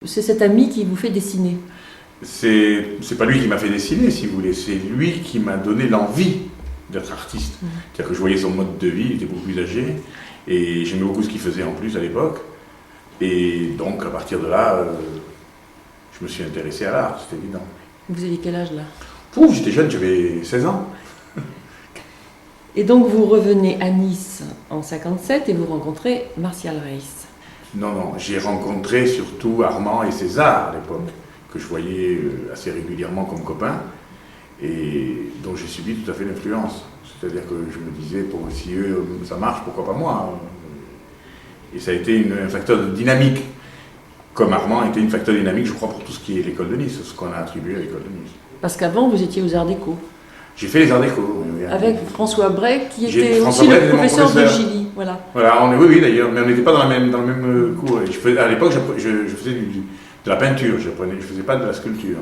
C'est cet ami qui vous fait dessiner. C'est pas lui qui m'a fait dessiner, si vous voulez, c'est lui qui m'a donné l'envie d'être artiste. C'est-à-dire que je voyais son mode de vie, il était beaucoup plus âgé, et j'aimais beaucoup ce qu'il faisait en plus à l'époque. Et donc, à partir de là, je me suis intéressé à l'art, c'est évident. Vous aviez quel âge là? Pouf, j'étais jeune, j'avais 16 ans. Et donc vous revenez à Nice en 57 et vous rencontrez Martial Reis. Non, non, j'ai rencontré surtout Armand et César à l'époque, que je voyais assez régulièrement comme copains, et dont j'ai subi tout à fait l'influence. C'est-à-dire que je me disais, si eux, ça marche, pourquoi pas moi? Et ça a été un facteur de dynamique, comme Armand était un facteur dynamique, je crois, pour tout ce qui est l'école de Nice, ce qu'on a attribué à l'école de Nice. Parce qu'avant, vous étiez aux Arts Déco. J'ai fait les Arts Déco. Oui, avec François Bray, qui était François aussi Bray, le professeur de Gilly. Voilà. Voilà, oui, d'ailleurs, mais on n'était pas dans le même cours. À l'époque, je faisais de la peinture, je ne faisais pas de la sculpture.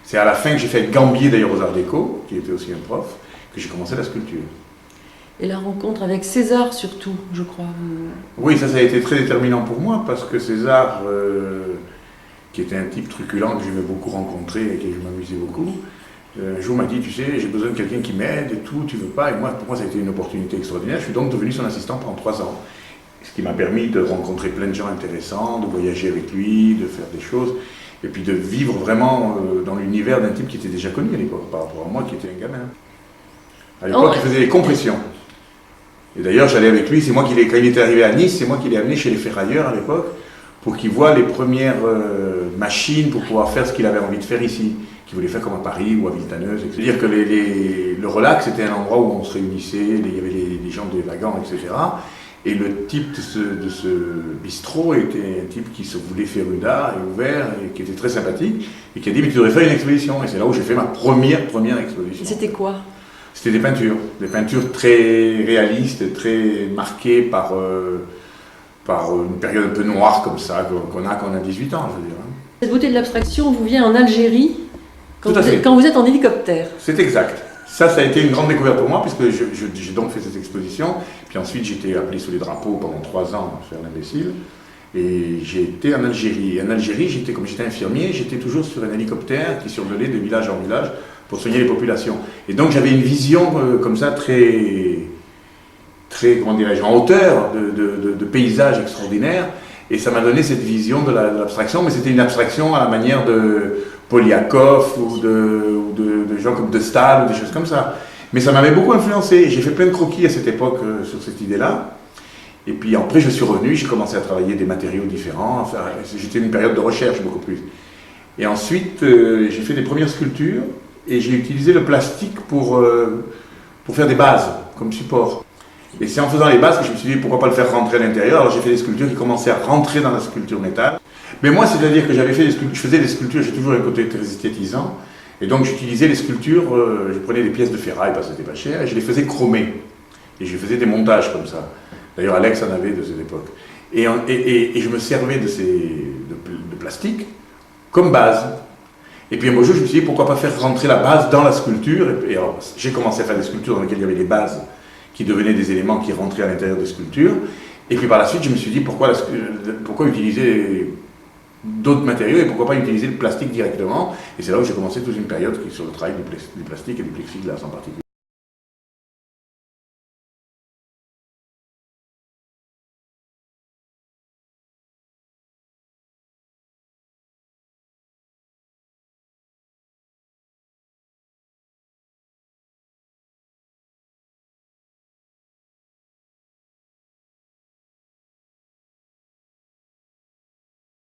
C'est à la fin que j'ai fait Gambier, d'ailleurs, aux Arts Déco, qui était aussi un prof, que j'ai commencé la sculpture. Et la rencontre avec César, surtout, je crois. Oui, ça a été très déterminant pour moi, parce que César, qui était un type truculent que j'aimais beaucoup rencontrer et que je m'amusais beaucoup, un jour m'a dit, tu sais, j'ai besoin de quelqu'un qui m'aide et tout, tu veux pas? Et moi, pour moi, ça a été une opportunité extraordinaire. Je suis donc devenu son assistant pendant 3 ans. Ce qui m'a permis de rencontrer plein de gens intéressants, de voyager avec lui, de faire des choses, et puis de vivre vraiment dans l'univers d'un type qui était déjà connu à l'époque, par rapport à moi qui était un gamin. À l'époque, il faisait des compressions. Et d'ailleurs, j'allais avec lui, quand il était arrivé à Nice, c'est moi qui l'ai amené chez les ferrailleurs à l'époque, pour qu'il voit les premières machines pour pouvoir faire ce qu'il avait envie de faire ici, qu'il voulait faire comme à Paris ou à Villetaneuse. C'est-à-dire que le relax, c'était un endroit où on se réunissait, il y avait les gens des wagons, etc. Et le type de ce bistrot était un type qui se voulait féru d'art et ouvert, et qui était très sympathique, et qui a dit, mais tu devrais faire une exposition. Et c'est là où j'ai fait ma première exposition. C'était quoi? C'était des peintures très réalistes, très marquées par une période un peu noire comme ça, qu'on a quand on a 18 ans, je veux dire. Cette beauté de l'abstraction vous vient en Algérie, quand vous êtes en hélicoptère. C'est exact. Ça a été une grande découverte pour moi, puisque j'ai donc fait cette exposition. Puis ensuite, j'ai été appelé sous les drapeaux pendant 3 ans à faire l'imbécile. Et j'ai été en Algérie. Et en Algérie, comme j'étais infirmier, j'étais toujours sur un hélicoptère qui survolait de village en village pour soigner les populations. Et donc j'avais une vision comme ça très comment dirais-je, en hauteur de paysages extraordinaires. Et ça m'a donné cette vision de l'abstraction, mais c'était une abstraction à la manière de Poliakov ou de gens comme de Stahl ou des choses comme ça. Mais ça m'avait beaucoup influencé. J'ai fait plein de croquis à cette époque sur cette idée-là. Et puis après, je suis revenu, j'ai commencé à travailler des matériaux différents. Enfin, j'étais une période de recherche beaucoup plus. Et ensuite, j'ai fait des premières sculptures et j'ai utilisé le plastique pour faire des bases comme support. Et c'est en faisant les bases que je me suis dit pourquoi pas le faire rentrer à l'intérieur. Alors j'ai fait des sculptures qui commençaient à rentrer dans la sculpture métal. Mais moi, c'est-à-dire que je faisais des sculptures, j'ai toujours un côté très esthétisant. Et donc j'utilisais les sculptures, je prenais des pièces de ferraille parce que c'était pas cher, et je les faisais chromer. Et je faisais des montages comme ça. D'ailleurs, Alex en avait de cette époque. Et je me servais de plastique comme base. Et puis un beau jour, je me suis dit pourquoi pas faire rentrer la base dans la sculpture. Et alors, j'ai commencé à faire des sculptures dans lesquelles il y avait des bases qui devenaient des éléments qui rentraient à l'intérieur des sculptures. Et puis par la suite, je me suis dit pourquoi utiliser d'autres matériaux et pourquoi pas utiliser le plastique directement. Et c'est là où j'ai commencé toute une période sur le travail du plastique et du plexiglas en particulier.